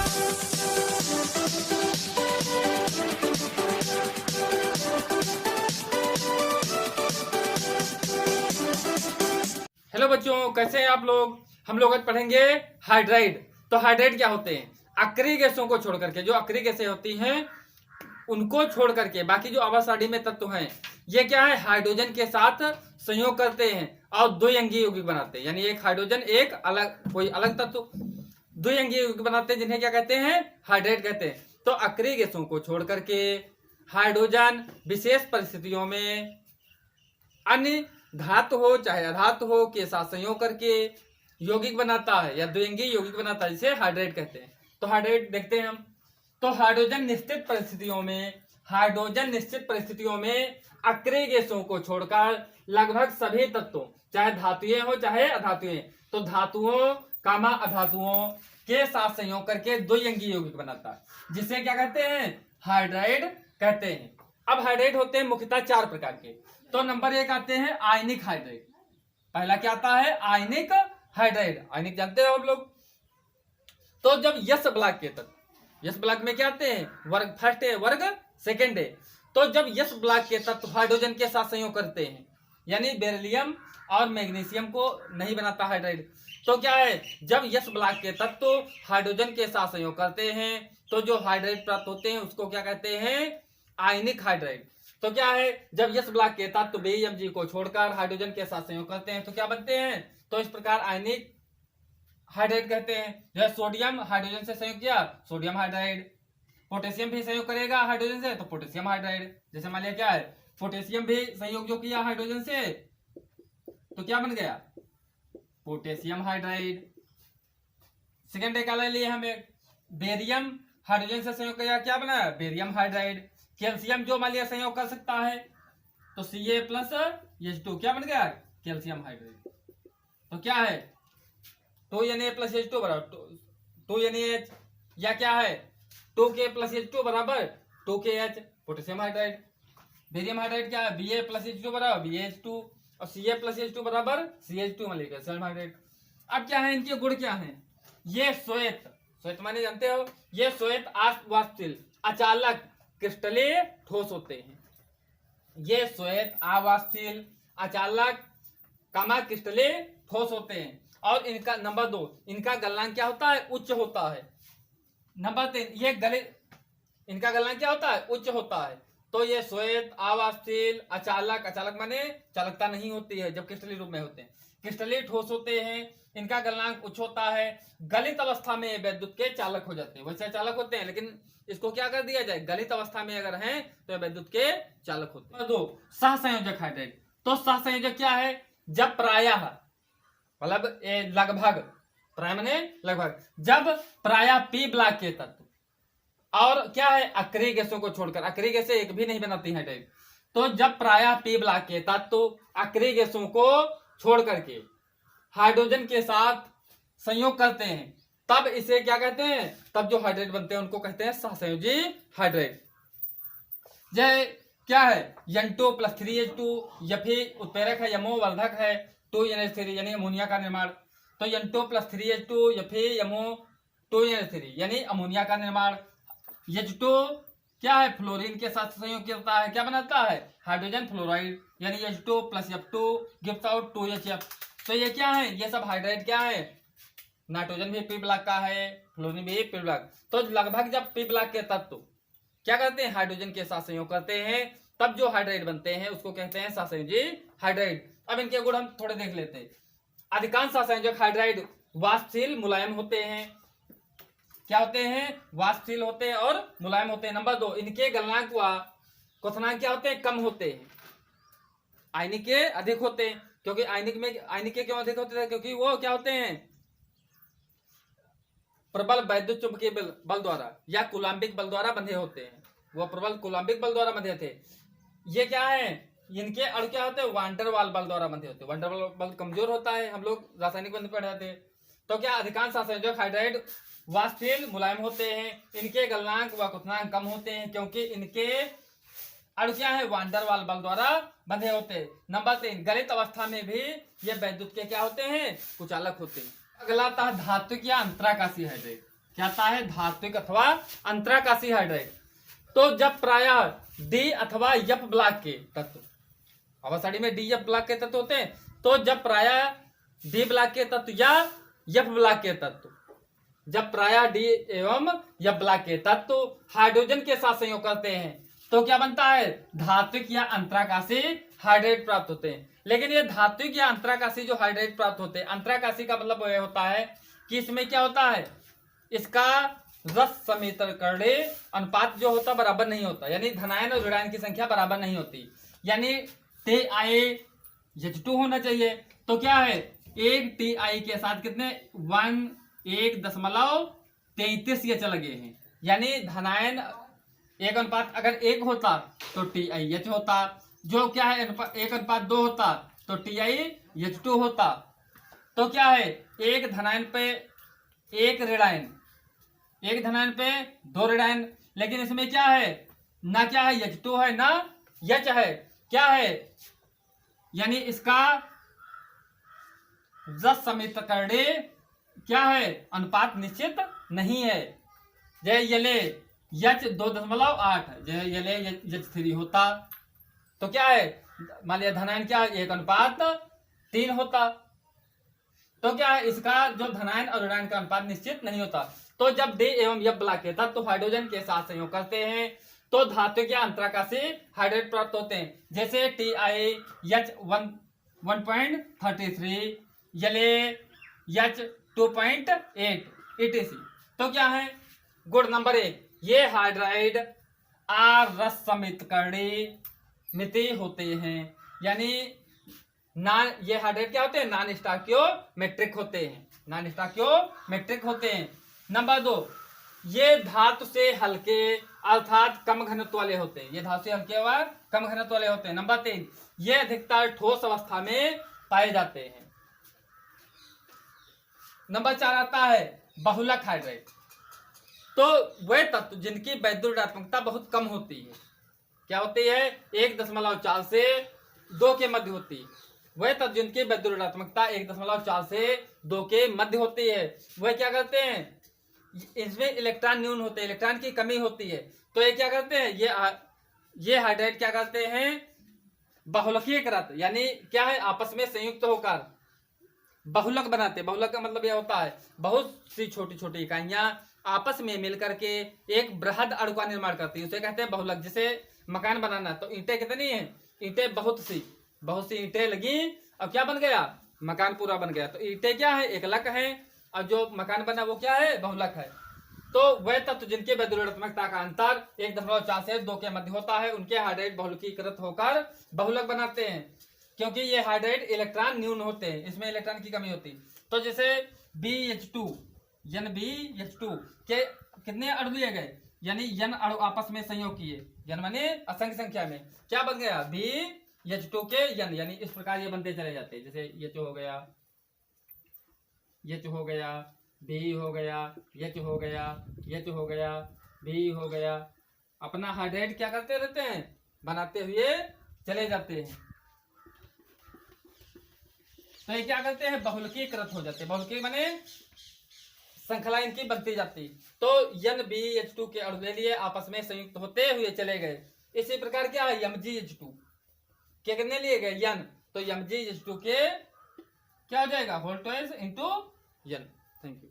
Hello बच्चों, कैसे हैं आप लोग। हम लोग आज पढ़ेंगे हाइड्राइड। तो हाइड्राइड क्या होते हैं? अक्रिय गैसों को छोड़ करके, जो अक्रिय गैसें होती हैं उनको छोड़ करके बाकी जो आवासाड़ी में तत्व हैं, ये क्या है, हाइड्रोजन के साथ संयोग करते हैं और द्विअंगीय यौगिक बनाते हैं। यानी एक हाइड्रोजन एक अलग कोई अलग तत्व द्विअंगीय यौगिक बनाते हैं, जिन्हें क्या कहते हैं, हाइड्राइड कहते हैं। तो अक्रिय गैसों को छोड़ करके हाइड्रोजन विशेष परिस्थितियों में अन्य धातु हो चाहे अधातु हो के साथ संयोग करके यौगिक बनाता है या द्विअंगीय यौगिक बनाता है, जिसे हाइड्राइड कहते हैं। तो हाइड्राइड देखते हैं हम। तो हाइड्रोजन निश्चित परिस्थितियों में अक्रिय गैसों को छोड़कर लगभग सभी तत्वों, चाहे धातुएं हो चाहे अधातुएं, तो धातुओं कामा अधातुओं के साथ संयोग करके द्विअंगीय यौगिक बनाता है, जिसे क्या कहते हैं, हाइड्राइड कहते हैं। अब हाइड्राइड होते हैं मुख्यतः चार प्रकार के। तो नंबर एक आते हैं आयनिक हाइड्राइड। पहला क्या आता है, आयनिक हाइड्राइड। आयनिक जानते हो आप लोग। तो जब यस ब्लॉक के तत्व, यस ब्लॉक में क्या आते हैं, वर्ग फर्स्ट है वर्ग सेकेंड है। तो जब यस ब्लॉक के तत्व हाइड्रोजन के साथ संयोग करते हैं, यानी बेरिलियम और मैग्नीशियम को नहीं बनाता हाइड्राइड। तो क्या है, जब यस ब्लॉक के तत्व हाइड्रोजन के साथ संयोग करते हैं तो जो हाइड्राइड प्राप्त होते हैं उसको क्या कहते हैं, आयनिक हाइड्राइड। तो क्या है, जब यस ब्लॉक के तत्व Bmg को छोड़कर हाइड्रोजन के साथ संयोग करते हैं तो क्या बनते हैं, तो इस प्रकार आयनिक हाइड्राइड कहते हैं। जैसे सोडियम हाइड्रोजन से संयोग किया, सोडियम हाइड्राइड। पोटेशियम भी संयोग करेगा हाइड्रोजन से, तो पोटेशियम हाइड्राइड। जैसे मान लिया क्या है, पोटेशियम भी संयोग जो किया हाइड्रोजन से, तो क्या बन गया, पोटेशियम हाइड्राइड। सेकेंड एक ले लिए हमें, बेरियम हाइड्रोजन से संयोग किया, क्या बना, बेरियम हाइड्राइड। कैल्शियम जो मान लिया संयोग कर सकता है, तो Ca प्लस H2 क्या बन गया, कैल्शियम हाइड्राइड। तो क्या है, 2Na प्लस H2 बराबर 2NaH, या क्या है 2K प्लस H2 बराबर 2KH, potassium hydride. Barium hydride क्या है, Ba प्लस H2 बराबर BaH2 और Ca प्लस H2 बराबर CH2 मान लिया कैल्शियम हाइड्राइड। अब क्या है, इनके गुण क्या है, ये श्वेत माने जानते हो, ये श्वेत आवासशील अचालक क्रिस्टलीय ठोस होते हैं। ये श्वेत आवासशील अचालक कामा क्रिस्टलीय ठोस होते हैं। और इनका नंबर 2, इनका गलनांक क्या होता है, उच्च होता है। नंबर 3, ये इनका गलनांक क्या होता है, उच्च होता है। तो ये श्वेत आवासशील अचालक माने चालकता नहीं होती है जब क्रिस्टलीय रूप में होते हैं, क्रिस्टलीय ठोस होते हैं। इनका गलनांक उच्च होता है। गलित अवस्था में विद्युत के चालक हो जाते हैं। वैसे चालक होते हैं, लेकिन इसको क्या कर दिया जाए, गलित अवस्था में अगर हैं तो विद्युत के चालक होते हैं। 2, सहसंयोजक हाइड्राइड। तो सहसंयोजक क्या है, जब प्रायः मतलब लगभग, प्राय माने लगभग, जब प्रायः पी ब्लॉक के तत्व और क्या है, अक्रिय गैसों को छोड़कर, अक्रिय गैसें एक भी नहीं बनाती हाइड्राइड। तो जब प्रायः पी ब्लॉक के तत्व अक्रिय गैसों को छोड़ करके हाइड्रोजन के साथ संयोग करते हैं, तब इसे क्या कहते हैं, तब जो हाइड्राइड बनते हैं उनको कहते हैं सहसंयोजी हाइड्राइड। जय क्या है, N2 प्लस 3H2, या फिर उत्प्रेरक है, यमोवर्धक है 2NH3 यानी अमोनिया का निर्माण। तो N2 प्लस 3H2 या फिर यमो 2NH3 यानी अमोनिया का निर्माण। H2 क्या है, फ्लोरीन के साथ संयोग करता है, क्या बनाता है, हाइड्रोजन फ्लोराइड, यानी H2 plus F2 gives out 2HF। तो ये क्या है, ये सब हाइड्राइड क्या है, नाइट्रोजन भी पी ब्लॉक का है, फ्लोरीन भी पी ब्लॉक। तो लगभग जब पी ब्लॉक के तत्व क्या करते हैं, हाइड्रोजन के साथ संयोग करते हैं, तब जो हाइड्राइड बनते हैं उसको कहते हैं सहसंयोजी हाइड्राइड। अब इनके गुण हम थोड़े देख लेते हैं। अधिकांश सहसंयोजक हाइड्राइड वाष्पशील मुलायम होते हैं। क्या होते हैं, वाष्पशील होते हैं और मुलायम होते हैं। नंबर 2, इनके गलनांक व क्वथनांक क्या होते हैं, कम होते हैं। आयनिक के अधिक होते हैं, क्योंकि आयनिक के क्यों अधिक होते हैं, क्योंकि वो क्या होते हैं, प्रबल वैद्युत चुंबकीय बल द्वारा या कूलाम्बिक बल द्वारा बंधे होते हैं। वो प्रबल कूलाम्बिक बल द्वारा बंधे थे। ये क्या है, इनके अणु क्या होते हैं, वांडर वाल बल द्वारा बंधे होते हैं। वांडर वाल बल कमजोर होता है, हम लोग रासायनिक बंध पढ़े थे। तो क्या अधिकांश सहसंयोजक हाइड्राइड वाष्पशील मुलायम होते हैं। इनके गलनांक व क्वथनांक कम होते हैं, क्योंकि इनके अणु क्या है, वांडर वाल बल द्वारा बंधे होते हैं। नंबर 3, गलित अवस्था में भी ये वैद्युत के क्या होते हैं, कुचालक होते हैं। अगला था धात्विक या अंतराकाशीय हाइड्राइड। क्या आता है, धात्विक अथवा अंतराकाशी हाइड्राइड। तो जब प्रायः डी अथवा एफ ब्लॉक के तत्व, अवसादी में डी एफ ब्लॉक के तत्व होते हैं, तो जब प्रायः डी ब्लॉक के तत्व या एफ ब्लॉक के तत्व, जब प्रायः डी एवं एफ ब्लॉक के तत्व हाइड्रोजन के साथ संयोग करते हैं तो क्या बनता है, धात्विक या अंतराकाशी हाइड्राइड प्राप्त होते हैं। लेकिन ये धात्विक या अंतराकाशी जो हाइड्राइड प्राप्त होते हैं, अंतराकाशी का मतलब यह होता है कि इसमें क्या होता है, इसका रस समीकरणीय अनुपात जो होता बराबर नहीं होता, यानी धनायन और ऋणायन की संख्या बराबर नहीं होती, यानी TiH2 होना चाहिए। तो क्या है, एक Ti के साथ कितने 1.33 ये चल गए हैं, यानी धनायन एक अनुपात अगर 1 होता तो TiH होता, जो क्या है 1:2 होता तो TiH2 होता। तो क्या है, एक धनायन पे एक ऋणायन, एक धनायन पे 2 ऋणायन, लेकिन इसमें क्या है, ना क्या है H2 है ना H है, क्या है, यानी इसका रस समीकरणीय क्या है, अनुपात निश्चित नहीं है। जय यले H 2.8 जय यले H3 होता तो क्या है, मान लिया धनायन क्या 1:3 होता, तो क्या है, इसका जो धनायन और ऋणायन का अनुपात निश्चित नहीं होता। तो जब डी एवं एफ ब्लॉक के तत्व हाइड्रोजन के साथ संयोग करते हैं तो धात्विक या अंतराकाशी हाइड्राइड प्राप्त होते हैं, जैसे TiH 1.33, यले H 2.8 etc। तो क्या है, गुण नंबर 1, ये हाइड्राइड रस समीकरणीय मिति होते हैं, यानी ये हाइड्राइड क्या होते हैं, नॉन स्टोइकियोमेट्रिक होते हैं, नॉन स्टोइकियोमेट्रिक होते हैं। नंबर 2, ये धातु से हल्के अर्थात कम घनत्व वाले होते हैं, ये धातु से हल्के व कम घनत्व वाले होते हैं। नंबर 3, ये अधिकतर ठोस अवस्था में पाए जाते हैं। नंबर 4 आता है बहुलक हाइड्राइड। तो वह तत्व जिनकी वैद्युत ऋणात्मकता बहुत कम होती है, क्या होती है, 1.4 से 2 के मध्य होती है, वह तत्व जिनकी वैद्युत ऋणात्मकता 1.4 से 2 के मध्य होती है, वह क्या करते हैं, इसमें इलेक्ट्रॉन न्यून होते हैं, इलेक्ट्रॉन की कमी होती है। तो ये क्या करते हैं, ये हाइड्राइड क्या करते हैं, बहुलकीकृत, यानी क्या है, आपस में संयुक्त होकर बहुलक बनाते हैं। बहुलक का मतलब यह होता है बहुत सी छोटी छोटी इकाइयां आपस में मिलकर के एक बृहद अणु का निर्माण करती है, उसे कहते हैं बहुलक। जैसे मकान बनाना, तो ईंटें कितनी हैं, ईंटें बहुत सी ईंटें लगी अब क्या बन गया, मकान पूरा बन गया। तो ईंटें क्या है, एकलक है, और जो मकान बना वो क्या है, बहुलक है। तो वह तत्व जिनके वैद्युत ऋणात्मकता का अंतर 1.4 से 2 के मध्य होता है, उनके हाइड्राइड बहुलकीकृत होकर बहुलक बनाते हैं, क्योंकि ये हाइड्राइड इलेक्ट्रॉन न्यून होते हैं, इसमें इलेक्ट्रॉन की कमी होती है। तो जैसे BH2 NBH2 के कितने अणु दिए गए, यानी N अणु आपस में संयोग किए, N माने असंख्य संख्या में, क्या बन गया, BH2 के N, यानी इस प्रकार ये बनते चले जाते हैं। जैसे H हो गया, H हो गया, B हो गया, H हो गया, H हो गया, B हो गया, अपना हाइड्राइड क्या करते रहते हैं, बनाते हुए चले जाते हैं। तो ये क्या करते हैं, बहुलकीकृत हो जाते हैं, बहुलकी माने श्रृंखला इनकी बनती जाती। तो NBH2 के अणु ले लिए, आपस में संयुक्त होते हुए चले गए। इसी प्रकार क्या है, MgH2 के कितने लिए गए, N, तो MgH2 के क्या हो जाएगा, voltage into N। Thank you.